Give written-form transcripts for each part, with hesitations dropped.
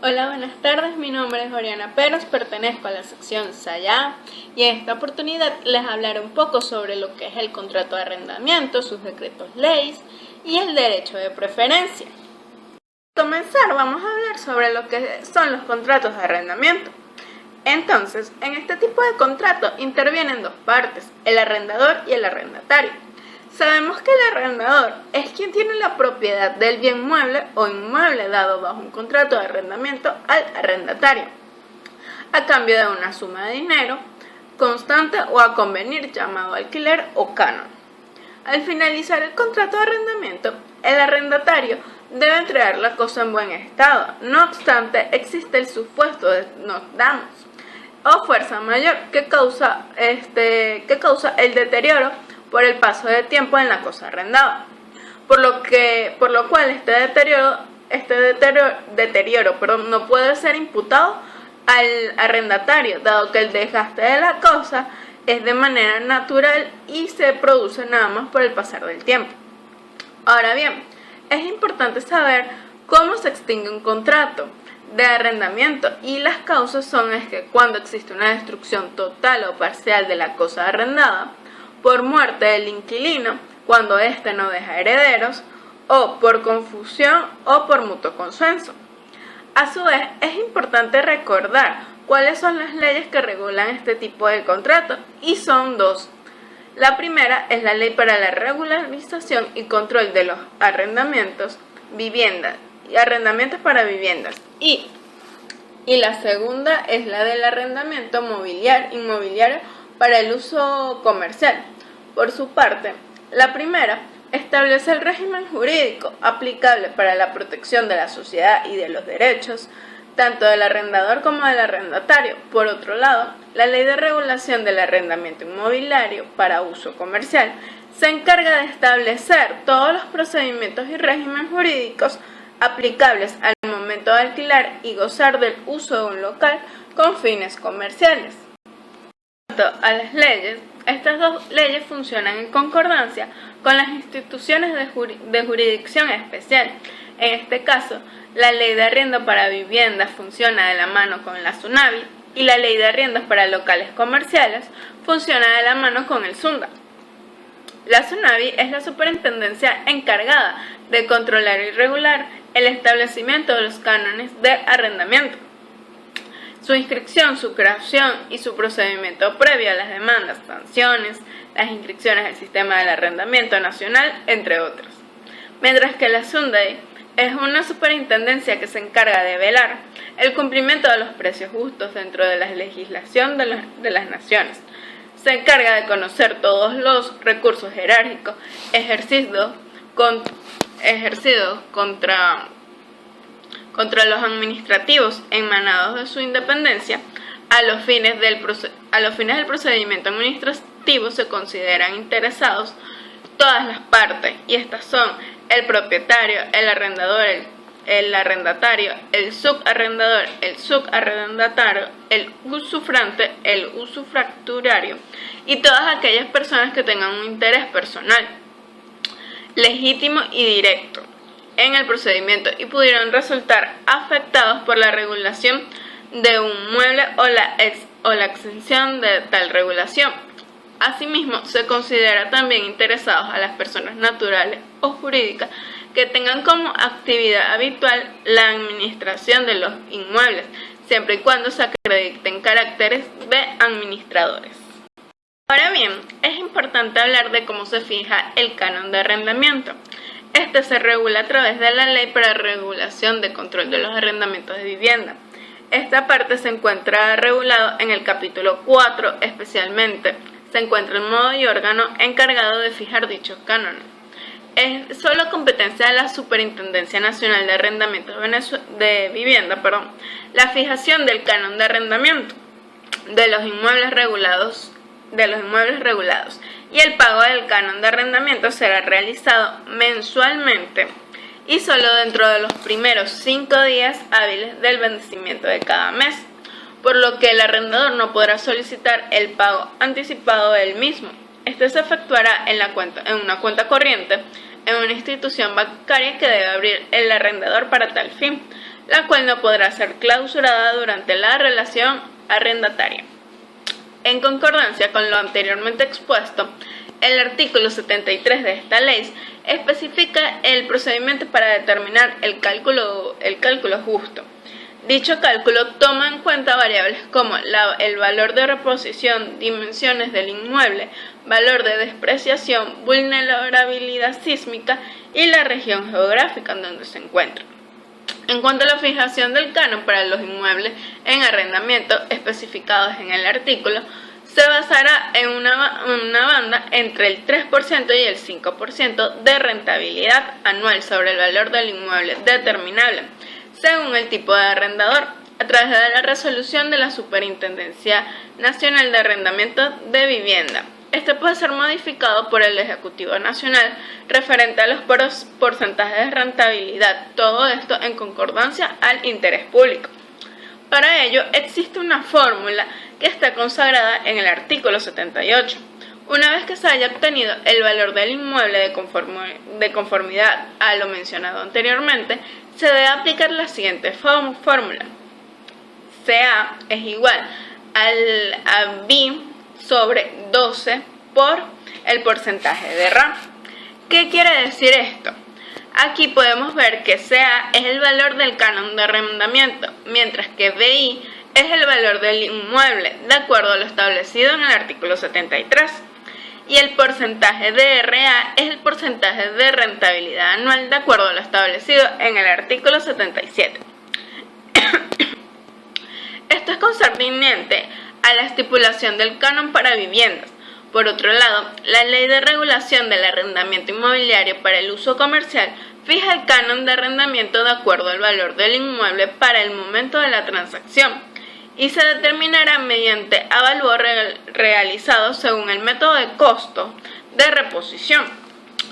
Hola, buenas tardes, mi nombre es Oriana Peros, pertenezco a la sección Sayá y en esta oportunidad les hablaré un poco sobre lo que es el contrato de arrendamiento, sus decretos leyes y el derecho de preferencia. Para comenzar, vamos a hablar sobre lo que son los contratos de arrendamiento. Entonces, en este tipo de contrato intervienen dos partes, el arrendador y el arrendatario. Sabemos que el arrendador es quien tiene la propiedad del bien mueble o inmueble dado bajo un contrato de arrendamiento al arrendatario, a cambio de una suma de dinero constante o a convenir llamado alquiler o canon. Al finalizar el contrato de arrendamiento, el arrendatario debe entregar la cosa en buen estado. No obstante, existe el supuesto de nos damos o fuerza mayor que causa el deterioro por el paso de tiempo en la cosa arrendada, por lo cual este deterioro no puede ser imputado al arrendatario, dado que el desgaste de la cosa es de manera natural y se produce nada más por el pasar del tiempo. Ahora bien, es importante saber cómo se extingue un contrato de arrendamiento y las causas son que cuando existe una destrucción total o parcial de la cosa arrendada, por muerte del inquilino, cuando éste no deja herederos, o por confusión o por mutuo consenso. A su vez, es importante recordar cuáles son las leyes que regulan este tipo de contratos, y son dos. La primera es la Ley para la Regularización y Control de los Arrendamientos, Viviendas y Arrendamientos para Viviendas, y la segunda es la del arrendamiento inmobiliario para el uso comercial. Por su parte, la primera establece el régimen jurídico aplicable para la protección de la sociedad y de los derechos, tanto del arrendador como del arrendatario. Por otro lado, la Ley de Regulación del Arrendamiento Inmobiliario para Uso Comercial se encarga de establecer todos los procedimientos y regímenes jurídicos aplicables al momento de alquilar y gozar del uso de un local con fines comerciales. En cuanto a las leyes, estas dos leyes funcionan en concordancia con las instituciones de jurisdicción especial. En este caso, la Ley de Arriendo para Viviendas funciona de la mano con la SUNAVI y la Ley de Arriendos para Locales Comerciales funciona de la mano con el SUNDA. La SUNAVI es la superintendencia encargada de controlar y regular el establecimiento de los cánones de arrendamiento, su inscripción, su creación y su procedimiento previo a las demandas, sanciones, las inscripciones del sistema del arrendamiento nacional, entre otros. Mientras que la SUNDAI es una superintendencia que se encarga de velar el cumplimiento de los precios justos dentro de la legislación de las naciones. Se encarga de conocer todos los recursos jerárquicos ejercidos contra los administrativos emanados de su independencia. A los fines del procedimiento administrativo se consideran interesados todas las partes, y estas son el propietario, el arrendador, el arrendatario, el subarrendador, el subarrendatario, el usufragante, el usufracturario y todas aquellas personas que tengan un interés personal, legítimo y directo en el procedimiento y pudieron resultar afectados por la regulación de un mueble o la exención de tal regulación. Asimismo, se considera también interesados a las personas naturales o jurídicas que tengan como actividad habitual la administración de los inmuebles, siempre y cuando se acrediten caracteres de administradores. Ahora bien, es importante hablar de cómo se fija el canon de arrendamiento. Este se regula a través de la Ley para Regulación de Control de los Arrendamientos de Vivienda. Esta parte se encuentra regulado en el capítulo 4, especialmente se encuentra el modo y órgano encargado de fijar dichos cánones. Es solo competencia de la Superintendencia Nacional de Arrendamientos de Vivienda, la fijación del canon de arrendamiento de los inmuebles regulados, y el pago del canon de arrendamiento será realizado mensualmente y solo dentro de los primeros 5 días hábiles del vencimiento de cada mes, por lo que el arrendador no podrá solicitar el pago anticipado del mismo. Este se efectuará en una cuenta corriente en una institución bancaria que debe abrir el arrendador para tal fin. la cual no podrá ser clausurada durante la relación arrendataria. En concordancia con lo anteriormente expuesto, el artículo 73 de esta ley especifica el procedimiento para determinar el cálculo justo. Dicho cálculo toma en cuenta variables como el valor de reposición, dimensiones del inmueble, valor de despreciación, vulnerabilidad sísmica y la región geográfica en donde se encuentra. En cuanto a la fijación del canon para los inmuebles en arrendamiento especificados en el artículo, se basará en una banda entre el 3% y el 5% de rentabilidad anual sobre el valor del inmueble determinable, según el tipo de arrendador, a través de la resolución de la Superintendencia Nacional de Arrendamiento de Vivienda. Este puede ser modificado por el Ejecutivo Nacional referente a los porcentajes de rentabilidad, todo esto en concordancia al interés público. Para ello existe una fórmula que está consagrada en el artículo 78. Una vez que se haya obtenido el valor del inmueble de conformidad a lo mencionado anteriormente, se debe aplicar la siguiente fórmula. CA es igual a B sobre 12 por el porcentaje de RA. ¿Qué quiere decir esto? Aquí podemos ver que CA es el valor del canon de arrendamiento, mientras que BI es el valor del inmueble, de acuerdo a lo establecido en el artículo 73. Y el porcentaje de RA es el porcentaje de rentabilidad anual, de acuerdo a lo establecido en el artículo 77. Esto es concerniente a la estipulación del canon para viviendas. Por otro lado, la Ley de Regulación del Arrendamiento Inmobiliario para el Uso Comercial fija el canon de arrendamiento de acuerdo al valor del inmueble para el momento de la transacción y se determinará mediante avalúo realizado según el método de costo de reposición.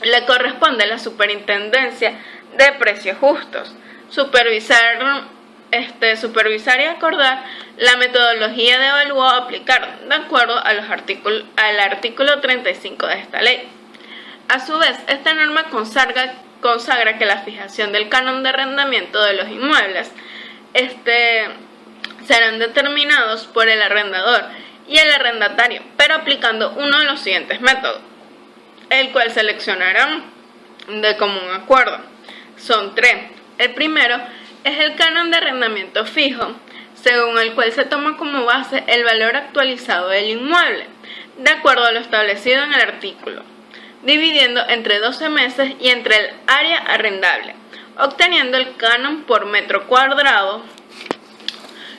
Le corresponde a la Superintendencia de Precios Justos supervisar y acordar la metodología de avalúo a aplicar de acuerdo a al artículo 35 de esta ley. A su vez, esta norma consagra que la fijación del canon de arrendamiento de los inmuebles serán determinados por el arrendador y el arrendatario, pero aplicando uno de los siguientes métodos, el cual seleccionarán de común acuerdo. Son tres. El primero es el canon de arrendamiento fijo, según el cual se toma como base el valor actualizado del inmueble, de acuerdo a lo establecido en el artículo, dividiendo entre 12 meses y entre el área arrendable, obteniendo el canon por metro cuadrado.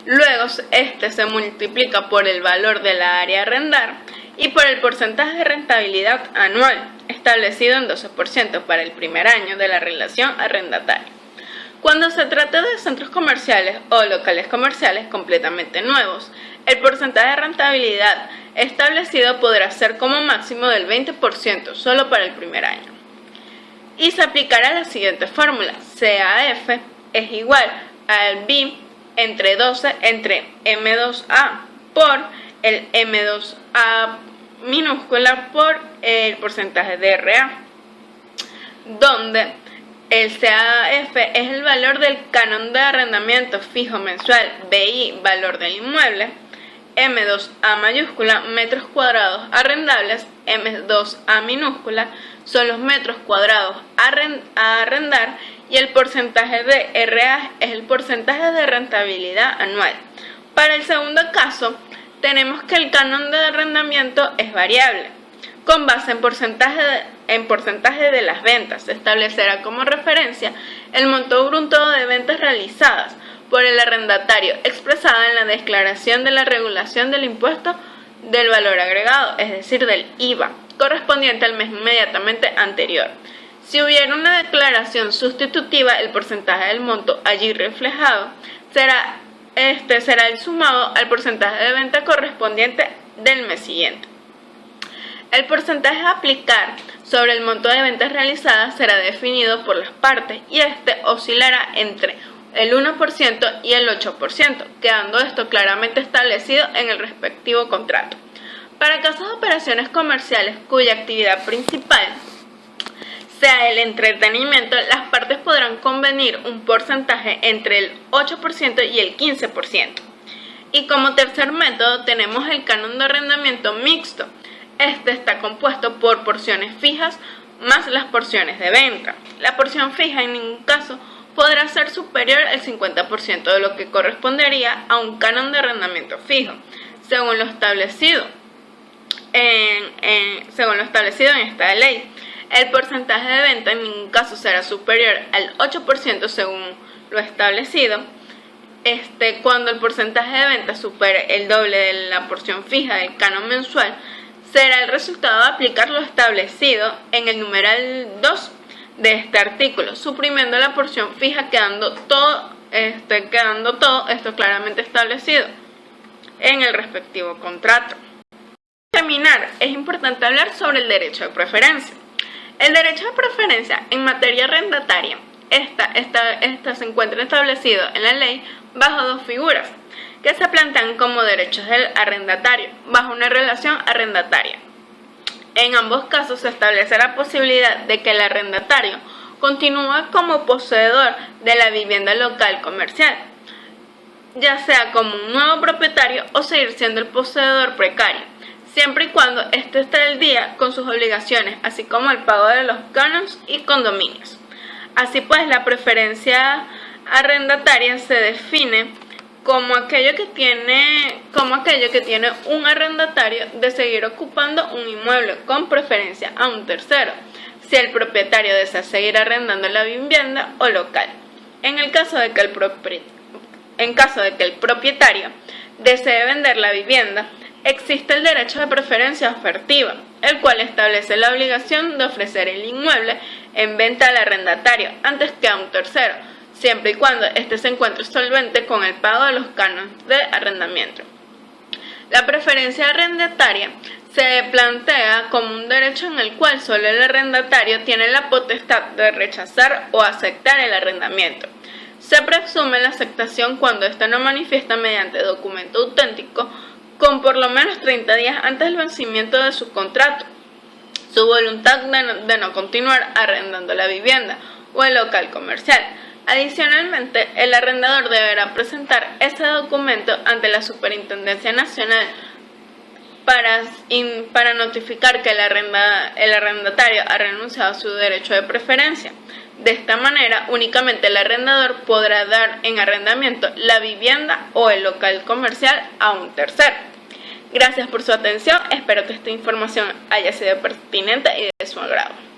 Luego se multiplica por el valor de la área a arrendar y por el porcentaje de rentabilidad anual, establecido en 12% para el primer año de la relación arrendataria. Cuando se trata de centros comerciales o locales comerciales completamente nuevos, el porcentaje de rentabilidad establecido podrá ser como máximo del 20% solo para el primer año. Y se aplicará la siguiente fórmula: CAF es igual al B entre 12 entre M2A por el M2A minúscula por el porcentaje de RA, donde el CAF es el valor del canon de arrendamiento fijo mensual, BI, valor del inmueble, M2A mayúscula, metros cuadrados arrendables, M2A minúscula, son los metros cuadrados a arrendar, y el porcentaje de RA es el porcentaje de rentabilidad anual. Para el segundo caso, tenemos que el canon de arrendamiento es variable, con base en porcentaje de las ventas. Se establecerá como referencia el monto bruto de ventas realizadas por el arrendatario, expresada en la declaración de la regulación del impuesto del valor agregado, es decir, del IVA, correspondiente al mes inmediatamente anterior. Si hubiera una declaración sustitutiva, el porcentaje del monto allí reflejado será el sumado al porcentaje de venta correspondiente del mes siguiente. El porcentaje a aplicar sobre el monto de ventas realizadas será definido por las partes y oscilará entre el 1% y el 8%, quedando esto claramente establecido en el respectivo contrato. Para casos de operaciones comerciales cuya actividad principal sea el entretenimiento, las partes podrán convenir un porcentaje entre el 8% y el 15%. Y como tercer método tenemos el canon de arrendamiento mixto. Este está compuesto por porciones fijas más las porciones de venta. La porción fija en ningún caso podrá ser superior al 50% de lo que correspondería a un canon de arrendamiento fijo, según lo establecido en esta ley. El porcentaje de venta en ningún caso será superior al 8% según lo establecido. Cuando el porcentaje de venta supere el doble de la porción fija del canon mensual, será el resultado de aplicar lo establecido en el numeral 2 de este artículo, suprimiendo la porción fija, quedando todo esto claramente establecido en el respectivo contrato. Para terminar, es importante hablar sobre el derecho de preferencia. El derecho de preferencia en materia arrendataria se encuentra establecido en la ley bajo dos figuras que se plantean como derechos del arrendatario bajo una relación arrendataria. En ambos casos se establece la posibilidad de que el arrendatario continúe como poseedor de la vivienda local comercial, ya sea como un nuevo propietario o seguir siendo el poseedor precario, siempre y cuando éste esté al día con sus obligaciones, así como el pago de los cánones y condominios. Así pues, la preferencia arrendataria se define como aquello que tiene un arrendatario de seguir ocupando un inmueble con preferencia a un tercero, si el propietario desea seguir arrendando la vivienda o local. En caso de que el propietario desee vender la vivienda, existe el derecho de preferencia ofertiva, el cual establece la obligación de ofrecer el inmueble en venta al arrendatario antes que a un tercero, siempre y cuando éste se encuentre solvente con el pago de los cánones de arrendamiento. La preferencia arrendataria se plantea como un derecho en el cual solo el arrendatario tiene la potestad de rechazar o aceptar el arrendamiento. Se presume la aceptación cuando éste no manifiesta mediante documento auténtico con por lo menos 30 días antes del vencimiento de su contrato su voluntad de no continuar arrendando la vivienda o el local comercial. Adicionalmente, el arrendador deberá presentar ese documento ante la Superintendencia Nacional para notificar que el arrendatario ha renunciado a su derecho de preferencia. De esta manera, únicamente el arrendador podrá dar en arrendamiento la vivienda o el local comercial a un tercero. Gracias por su atención, espero que esta información haya sido pertinente y de su agrado.